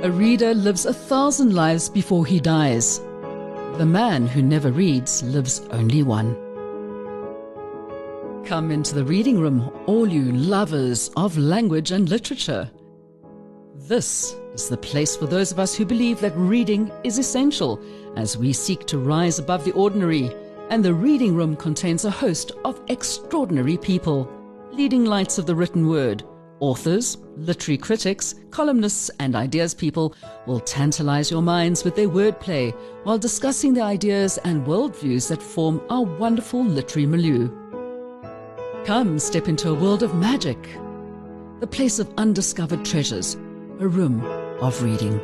A reader lives 1,000 lives before he dies. The man who never reads lives only one. Come into the reading room, all you lovers of language and literature. This is the place for those of us who believe that reading is essential as we seek to rise above the ordinary, and the reading room contains a host of extraordinary people, leading lights of the written word. Authors, literary critics, columnists and ideas people will tantalize your minds with their wordplay while discussing the ideas and worldviews that form our wonderful literary milieu. Come step into a world of magic, the place of undiscovered treasures, a room of reading.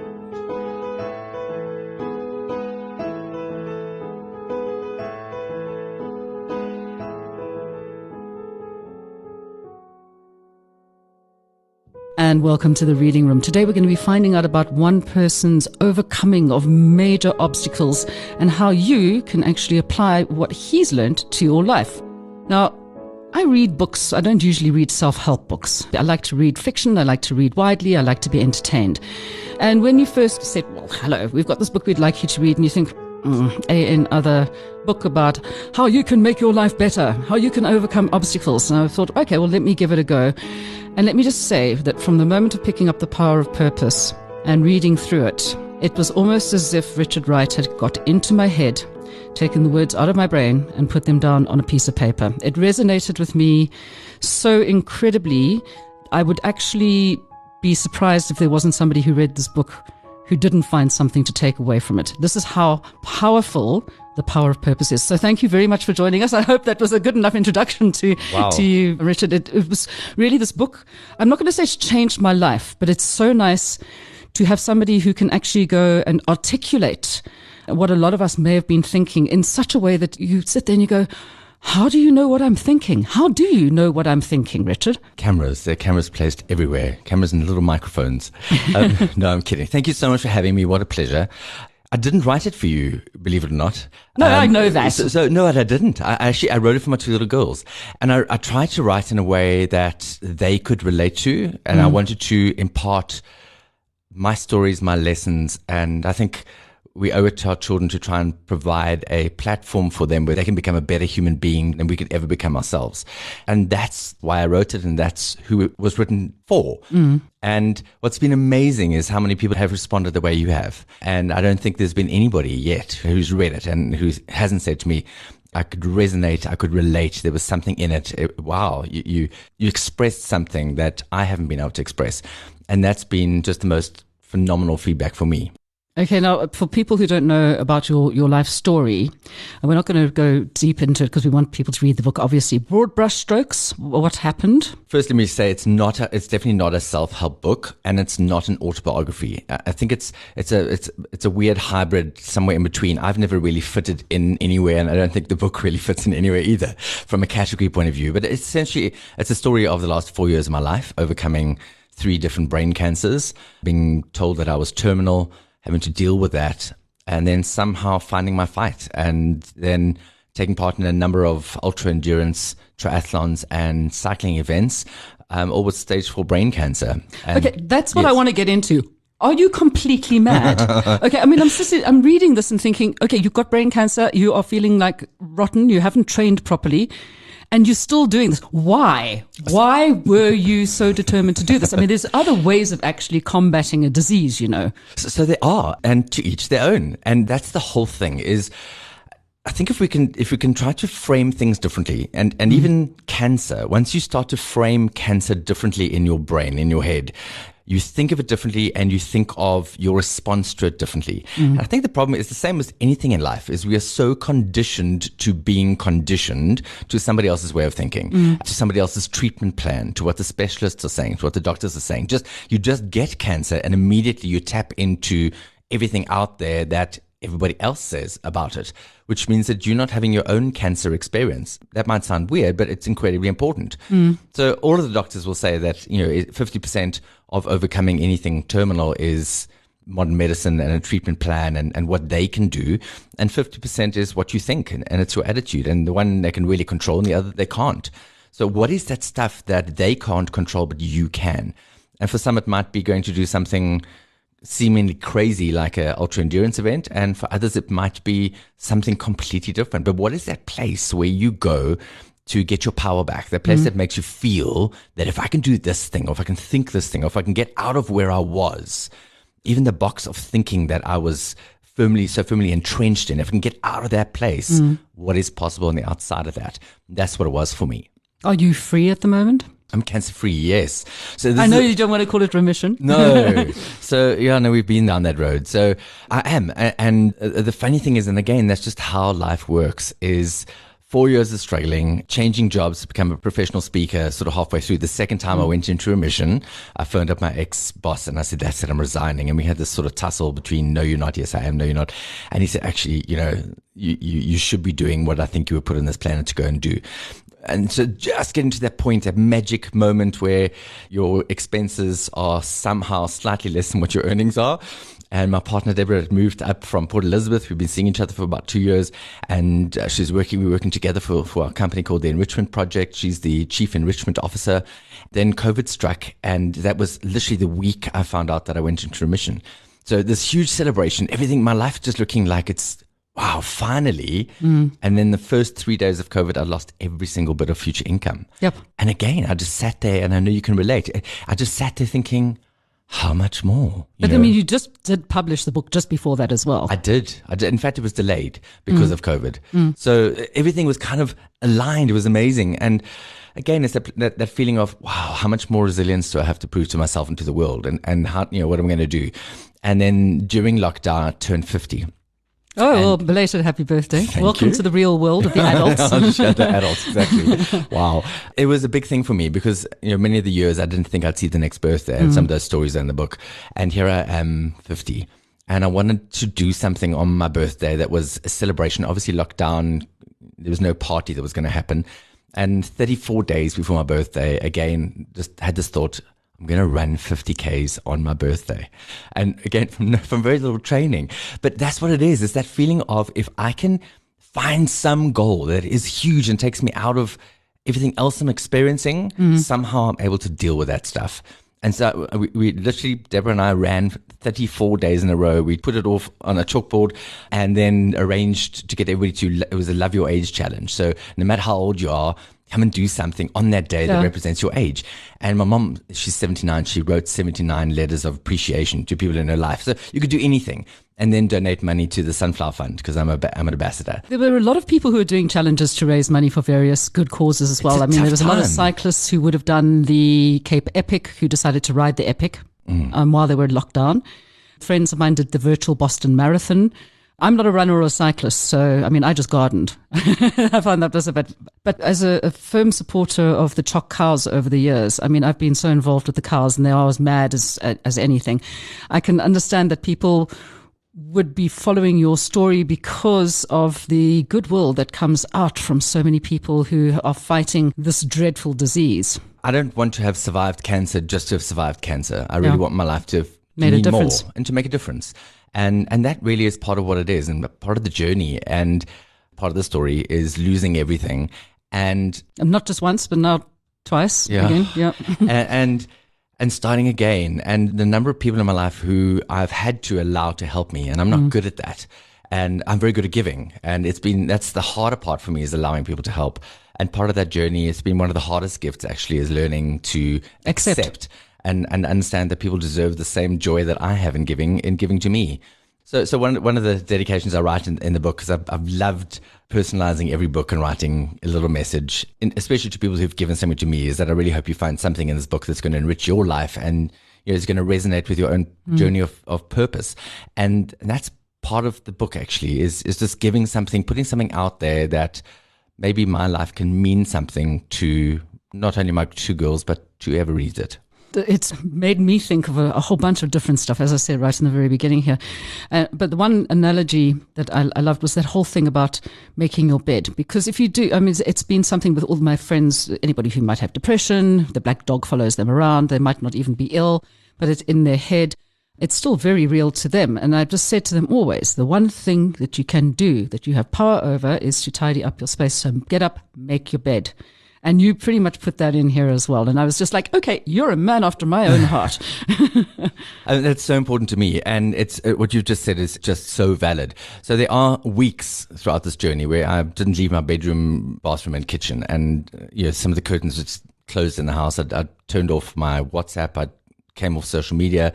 And welcome to the reading room. Today we're going to be finding out about one person's overcoming of major obstacles and how you can actually apply what he's learned to your life. Now, I read books. I don't usually read self-help books. I like to read fiction. I like to read widely. I like to be entertained. And when you first said, well, hello, we've got this book we'd like you to read, and you think, another book about how you can make your life better, how you can overcome obstacles. And I thought, okay, well, let me give it a go. And let me just say that from the moment of picking up The Power of Purpose and reading through it, it was almost as if Richard Wright had got into my head, taken the words out of my brain and put them down on a piece of paper. It resonated with me so incredibly. I would actually be surprised if there wasn't somebody who read this book who didn't find something to take away from it. This is how powerful The Power of Purpose is. So thank you very much for joining us. I hope that was a good enough introduction to you, Richard. It was really this book. I'm not going to say it's changed my life, but it's so nice to have somebody who can actually go and articulate what a lot of us may have been thinking in such a way that you sit there and you go, how do you know what I'm thinking? How do you know what I'm thinking, Richard? Cameras. There are cameras placed everywhere. Cameras and little microphones. No, I'm kidding. Thank you so much for having me. What a pleasure. I didn't write it for you, believe it or not. No, I know that. So no, I didn't. I wrote it for my two little girls. And I tried to write in a way that they could relate to. And I wanted to impart my stories, my lessons. And I think we owe it to our children to try and provide a platform for them where they can become a better human being than we could ever become ourselves. And that's why I wrote it, and that's who it was written for. And what's been amazing is how many people have responded the way you have. And I don't think there's been anybody yet who's read it and who hasn't said to me, I could resonate, I could relate, there was something in it. Wow, you expressed something that I haven't been able to express. And that's been just the most phenomenal feedback for me. Okay, now for people who don't know about your life story, and we're not going to go deep into it because we want people to read the book, obviously. Broad brush strokes, what happened? First, let me say it's definitely not a self-help book, and it's not an autobiography. I think it's a weird hybrid somewhere in between. I've never really fitted in anywhere, and I don't think the book really fits in anywhere either from a category point of view. But essentially, it's a story of the last 4 years of my life, overcoming 3 different brain cancers, being told that I was terminal, having to deal with that, and then somehow finding my fight, and then taking part in a number of ultra-endurance triathlons and cycling events, all with stage 4 brain cancer. And okay, that's what I want to get into. Are you completely mad? Okay, I mean, I'm reading this and thinking, okay, you've got brain cancer, you are feeling like rotten, you haven't trained properly, and you're still doing this. Why? Why were you so determined to do this? I mean, there's other ways of actually combating a disease, you know. So there are, and to each their own. And that's the whole thing is, I think if we can try to frame things differently, and even cancer, once you start to frame cancer differently in your brain, in your head, you think of it differently and you think of your response to it differently. And I think the problem is the same as anything in life, is we are so conditioned to being conditioned to somebody else's way of thinking, to somebody else's treatment plan, to what the specialists are saying, to what the doctors are saying. You just get cancer and immediately you tap into everything out there that everybody else says about it, which means that you're not having your own cancer experience. That might sound weird, but it's incredibly important. So all of the doctors will say that 50% of overcoming anything terminal is modern medicine and a treatment plan and what they can do, and 50% is what you think, and it's your attitude, and the one they can really control and the other they can't. So what is that stuff that they can't control but you can? And for some it might be going to do something seemingly crazy, like a ultra endurance event, and for others it might be something completely different. But what is that place where you go to get your power back, that place that makes you feel that if I can do this thing, or if I can think this thing, or if I can get out of where I was, even the box of thinking that I was so firmly entrenched in, if I can get out of that place, what is possible on the outside of that? That's what it was for me. Are you free at the moment? I'm cancer free, yes. So I know you don't want to call it remission. No. So, yeah, no, we've been down that road. So I am. And the funny thing is, and again, that's just how life works, is 4 years of struggling, changing jobs to become a professional speaker sort of halfway through. The second time I went into remission, I phoned up my ex-boss and I said, that's it, I'm resigning. And we had this sort of tussle between, no, you're not, yes, I am, no, you're not. And he said, actually, you should be doing what I think you were put on this planet to go and do. And so just getting to that point, that magic moment where your expenses are somehow slightly less than what your earnings are. And my partner, Deborah, had moved up from Port Elizabeth. We've been seeing each other for about 2 years. And we're working together for a company called the Enrichment Project. She's the Chief Enrichment Officer. Then COVID struck. And that was literally the week I found out that I went into remission. So this huge celebration, everything, my life just looking like it's, wow, finally. And then the first 3 days of COVID, I lost every single bit of future income. Yep. And again, I just sat there, and I know you can relate. I just sat there thinking, how much more? But I mean, you just did publish the book just before that as well. I did. In fact, it was delayed because of COVID. So everything was kind of aligned. It was amazing. And again, it's that feeling of, wow, how much more resilience do I have to prove to myself and to the world? And how, what am I going to do? And then during lockdown, I turned 50. Oh, well, belated happy birthday. Welcome to the real world of the adults. The adults, exactly. Wow. It was a big thing for me because, many of the years I didn't think I'd see the next birthday, and some of those stories are in the book. And here I am, 50. And I wanted to do something on my birthday that was a celebration. Obviously, lockdown, there was no party that was going to happen. And 34 days before my birthday, again, just had this thought, I'm going to run 50 Ks on my birthday. And again, from very little training. But that's what it is. It's that feeling of, if I can find some goal that is huge and takes me out of everything else I'm experiencing, somehow I'm able to deal with that stuff. And so we literally, Deborah and I ran 34 days in a row. We put it off on a chalkboard and then arranged to get everybody it was a Love Your Age challenge. So no matter how old you are, come and do something on that day that represents your age. And my mom, she's 79. She wrote 79 letters of appreciation to people in her life. So you could do anything and then donate money to the Sunflower Fund because I'm an ambassador. There were a lot of people who were doing challenges to raise money for various good causes as well. I mean, there was a lot of cyclists who would have done the Cape Epic who decided to ride the Epic while they were locked down. Friends of mine did the virtual Boston Marathon. I'm not a runner or a cyclist, so, I mean, I just gardened. I find that does a bit. But as a firm supporter of the Chock cows over the years, I mean, I've been so involved with the cows and they are as mad as anything. I can understand that people would be following your story because of the goodwill that comes out from so many people who are fighting this dreadful disease. I don't want to have survived cancer just to have survived cancer. I really want my life to have made a difference. More and to make a difference. And that really is part of what it is, and part of the journey, and part of the story is losing everything. And not just once, but now twice again. Yeah. and starting again. And the number of people in my life who I've had to allow to help me, and I'm not good at that. And I'm very good at giving. And that's the harder part for me, is allowing people to help. And part of that journey, it's been one of the hardest gifts actually, is learning to accept. And understand that people deserve the same joy that I have in giving to me. So one of the dedications I write in the book, because I've loved personalizing every book and writing a little message, especially to people who've given something to me, is that I really hope you find something in this book that's going to enrich your life and it's going to resonate with your own journey of purpose. And that's part of the book actually, is just giving something, putting something out there that maybe my life can mean something to not only my two girls, but to whoever reads it. It's made me think of a whole bunch of different stuff, as I said right in the very beginning here. But the one analogy that I loved was that whole thing about making your bed. Because if you do, I mean, it's been something with all my friends, anybody who might have depression, the black dog follows them around, they might not even be ill, but it's in their head. It's still very real to them. And I've just said to them always, the one thing that you can do, that you have power over, is to tidy up your space. So get up, make your bed. And you pretty much put that in here as well. And I was just like, okay, you're a man after my own heart. And that's so important to me. And it's what you've just said is just so valid. So there are weeks throughout this journey where I didn't leave my bedroom, bathroom, and kitchen. And some of the curtains were just closed in the house. I turned off my WhatsApp. I came off social media.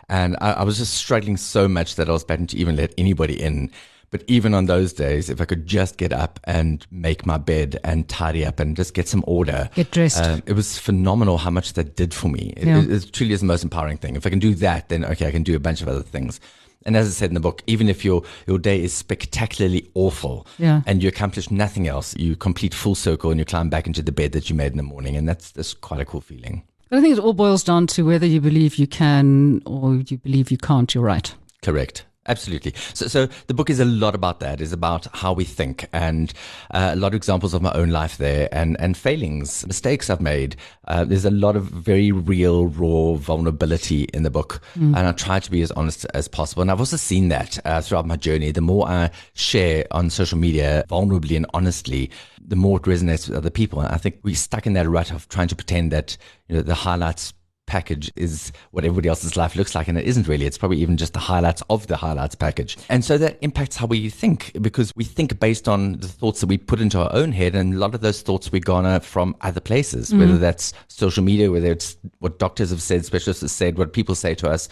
And I was just struggling so much that I was starting to even let anybody in. But even on those days, if I could just get up and make my bed and tidy up and just get some order. Get dressed. It was phenomenal how much that did for me. It truly is the most empowering thing. If I can do that, then okay, I can do a bunch of other things. And as I said in the book, even if your day is spectacularly awful and you accomplish nothing else, you complete full circle and you climb back into the bed that you made in the morning. And that's quite a cool feeling. But I think it all boils down to whether you believe you can or you believe you can't. You're right. Correct. Absolutely. So the book is a lot about that. It's about how we think and a lot of examples of my own life there and failings, mistakes I've made. There's a lot of very real, raw vulnerability in the book. And I try to be as honest as possible. And I've also seen that throughout my journey. The more I share on social media vulnerably and honestly, the more it resonates with other people. And I think we're stuck in that rut of trying to pretend that the highlights package is what everybody else's life looks like, and it isn't really. It's probably even just the highlights of the highlights package. And so that impacts how we think, because we think based on the thoughts that we put into our own head, and a lot of those thoughts we garner from other places, whether that's social media, whether it's what doctors have said, specialists have said, what people say to us.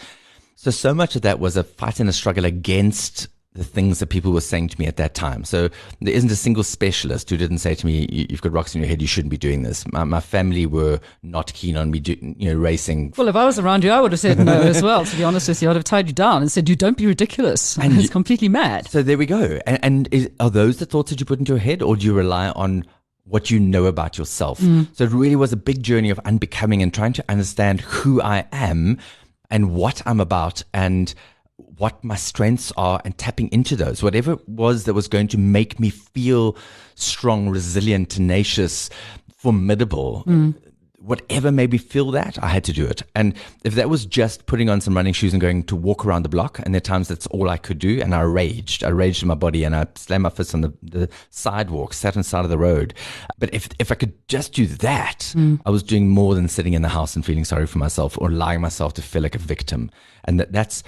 So much of that was a fight and a struggle against the things that people were saying to me at that time. So there isn't a single specialist who didn't say to me, you've got rocks in your head, you shouldn't be doing this. My family were not keen on me racing. Well, if I was around you, I would have said no as well, to be honest with you. I'd have tied you down and said, you don't be ridiculous. And it's completely mad. So there we go. And are those the thoughts that you put into your head, or do you rely on what you know about yourself? So it really was a big journey of unbecoming and trying to understand who I am and what I'm about and what my strengths are, and tapping into those, whatever it was that was going to make me feel strong, resilient, tenacious, formidable. Whatever made me feel that, I had to do it. And if that was just putting on some running shoes and going to walk around the block, and there are times that's all I could do, and I raged in my body, and I slammed my fists on the sidewalk, sat on the side of the road. But if I could just do that, I was doing more than sitting in the house and feeling sorry for myself or allowing myself to feel like a victim. And that's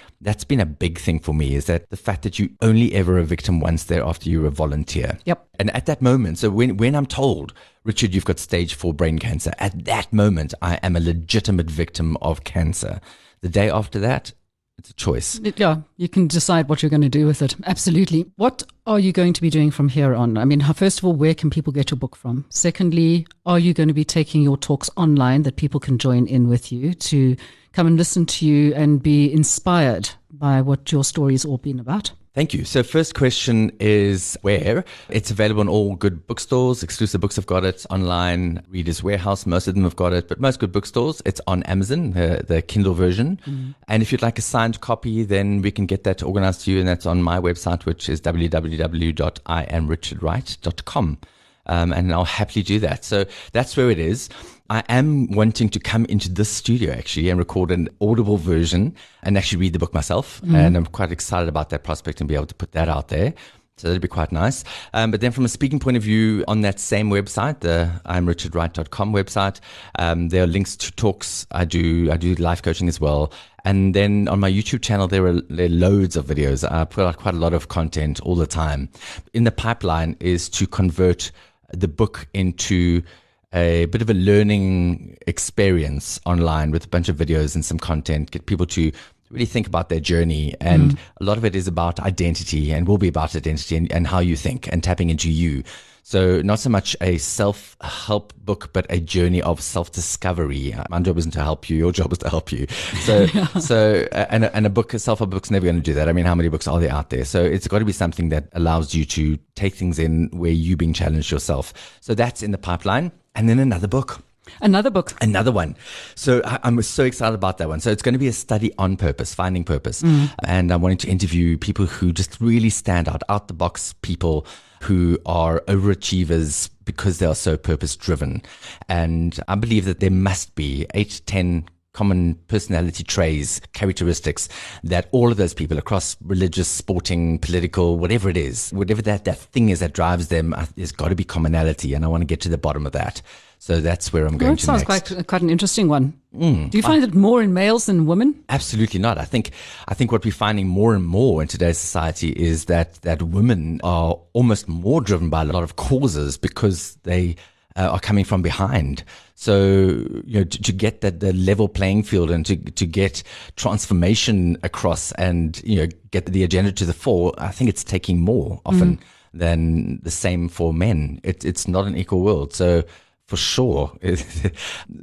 been a big thing for me, is that the fact that you only ever a victim once, thereafter you're a volunteer. Yep. And at that moment, so when I'm told, Richard, you've got stage 4 brain cancer, at that moment, I am a legitimate victim of cancer. The day after that, it's a choice. Yeah, you can decide what you're going to do with it. Absolutely. What are you going to be doing from here on? I mean, first of all, where can people get your book from? Secondly, are you going to be taking your talks online that people can join in with you to come and listen to you and be inspired by what your story's all been about? Thank you. So first question is where. It's available in all good bookstores. Exclusive Books have got it. Online, Reader's Warehouse, most of them have got it. But most good bookstores, it's on Amazon, the Kindle version. And if you'd like a signed copy, then we can get that organized to you. And that's on my website, which is www.iamrichardwright.com. And I'll happily do that. So that's where it is. I am wanting to come into this studio actually and record an audible version and actually read the book myself. And I'm quite excited about that prospect and be able to put that out there. So that'd be quite nice. But then from a speaking point of view, on that same website, the iamrichardwright.com website, there are links to talks. I do life coaching as well. And then on my YouTube channel, there are loads of videos. I put out quite a lot of content all the time. In the pipeline is to convert the book into a bit of a learning experience online with a bunch of videos and some content, get people to really think about their journey. And a lot of it is about identity and will be about identity and how you think and tapping into you. So not so much a self-help book, but a journey of self-discovery. My job isn't to help you. Your job is to help you. So, and a self-help book's never going to do that. I mean, how many books are there out there? So it's got to be something that allows you to take things in where you're being challenged yourself. So that's in the pipeline. And then another book. Another one. So I'm so excited about that one. So it's going to be a study on purpose, finding purpose. And I'm wanting to interview people who just really stand out the box people who are overachievers because they are so purpose driven. And I believe that there must be 8 to 10 common personality traits, characteristics that all of those people across religious, sporting, political, whatever it is, whatever that thing is that drives them, there's got to be commonality, and I want to get to the bottom of that. So that's where I'm going to next. That sounds quite an interesting one. Do you find it more in males than women? Absolutely not. I think what we're finding more and more in today's society is that women are almost more driven by a lot of causes because they are coming from behind. So, to get the level playing field and to get transformation across and, get the agenda to the fore, I think it's taking more often than the same for men. It's not an equal world. So, for sure.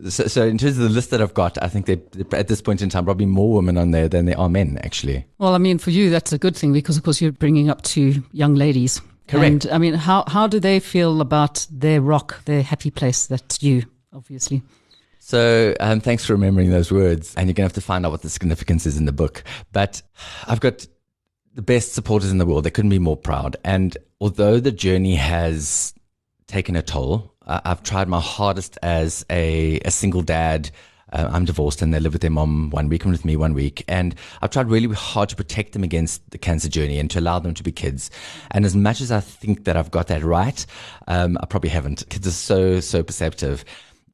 So in terms of the list that I've got, I think that at this point in time, probably more women on there than there are men, actually. Well, I mean, for you, that's a good thing because, of course, you're bringing up 2 young ladies. Correct. And, I mean, how do they feel about their rock, their happy place? That's you, obviously. So thanks for remembering those words. And you're going to have to find out what the significance is in the book. But I've got the best supporters in the world. They couldn't be more proud. And although the journey has taken a toll, I've tried my hardest as a single dad. I'm divorced and they live with their mom 1 week and with me 1 week. And I've tried really hard to protect them against the cancer journey and to allow them to be kids. And as much as I think that I've got that right, I probably haven't. Kids are so perceptive.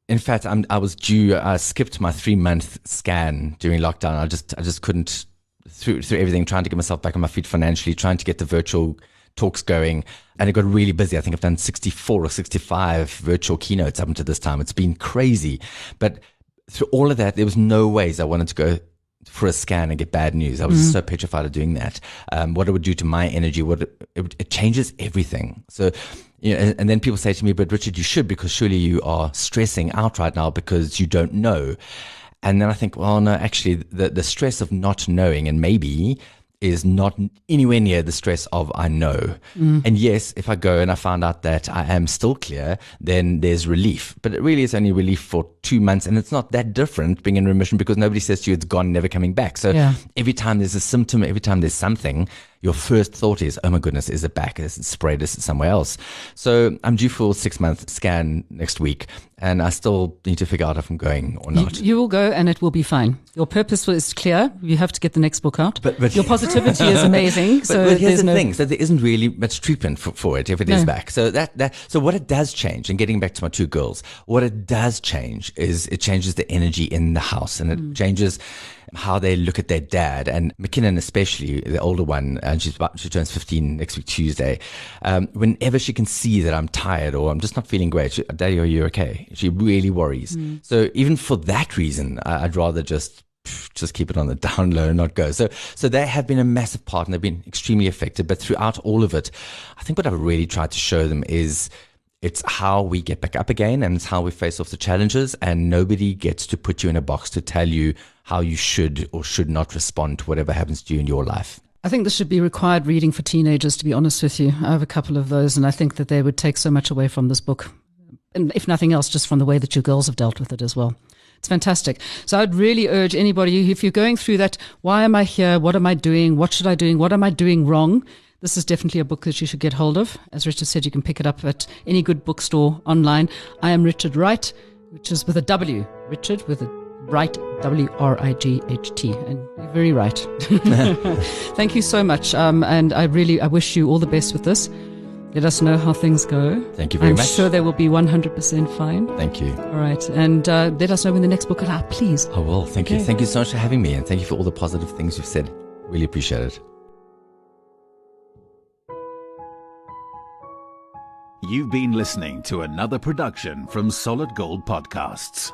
In fact, I skipped my 3-month scan during lockdown. I just couldn't, through everything, trying to get myself back on my feet financially, trying to get the virtual talks going, and it got really busy. I think I've done 64 or 65 virtual keynotes up until this time. It's been crazy. But through all of that, there was no ways I wanted to go for a scan and get bad news. I was so petrified of doing that. What it would do to my energy, it changes everything. So, and then people say to me, but Richard, you should, because surely you are stressing out right now because you don't know. And then I think, well, no, actually the stress of not knowing and maybe is not anywhere near the stress of I know. And yes, if I go and I find out that I am still clear, then there's relief. But it really is only relief for 2 months, and it's not that different being in remission because nobody says to you it's gone, never coming back. So every time there's a symptom, every time there's something, your first thought is, oh my goodness, is it back? Is it spread? Is it somewhere else? So I'm due for a 6-month scan next week, and I still need to figure out if I'm going or not. You will go and it will be fine. Your purpose is clear. You have to get the next book out. But your positivity is amazing. But here's the thing. So there isn't really much treatment for it if it is back. So so what it does change, and getting back to my 2 girls, what it does change is it changes the energy in the house, and it changes how they look at their dad. And McKinnon, especially the older one, and she turns 15 next week Tuesday. Whenever she can see that I'm tired or I'm just not feeling great, Daddy, are you okay? She really worries. So even for that reason, I'd rather just keep it on the down low and not go. So they have been a massive part, and they've been extremely affected. But throughout all of it, I think what I've really tried to show them is it's how we get back up again, and it's how we face off the challenges, and nobody gets to put you in a box to tell you how you should or should not respond to whatever happens to you in your life. I think this should be required reading for teenagers, to be honest with you. I have a couple of those, and I think that they would take so much away from this book. And if nothing else, just from the way that your girls have dealt with it as well. It's fantastic. So I'd really urge anybody, if you're going through that, why am I here? What am I doing? What should I doing? What am I doing wrong? This is definitely a book that you should get hold of. As Richard said, you can pick it up at any good bookstore online. I am Richard Wright, which is with a W. Richard with a Wright, W-R-I-G-H-T. And you're very right. Thank you so much. And I wish you all the best with this. Let us know how things go. Thank you very much. I'm sure they will be 100% fine. Thank you. All right. And let us know when the next book is out, please. I will. Thank you. Thank you so much for having me. And thank you for all the positive things you've said. Really appreciate it. You've been listening to another production from Solid Gold Podcasts.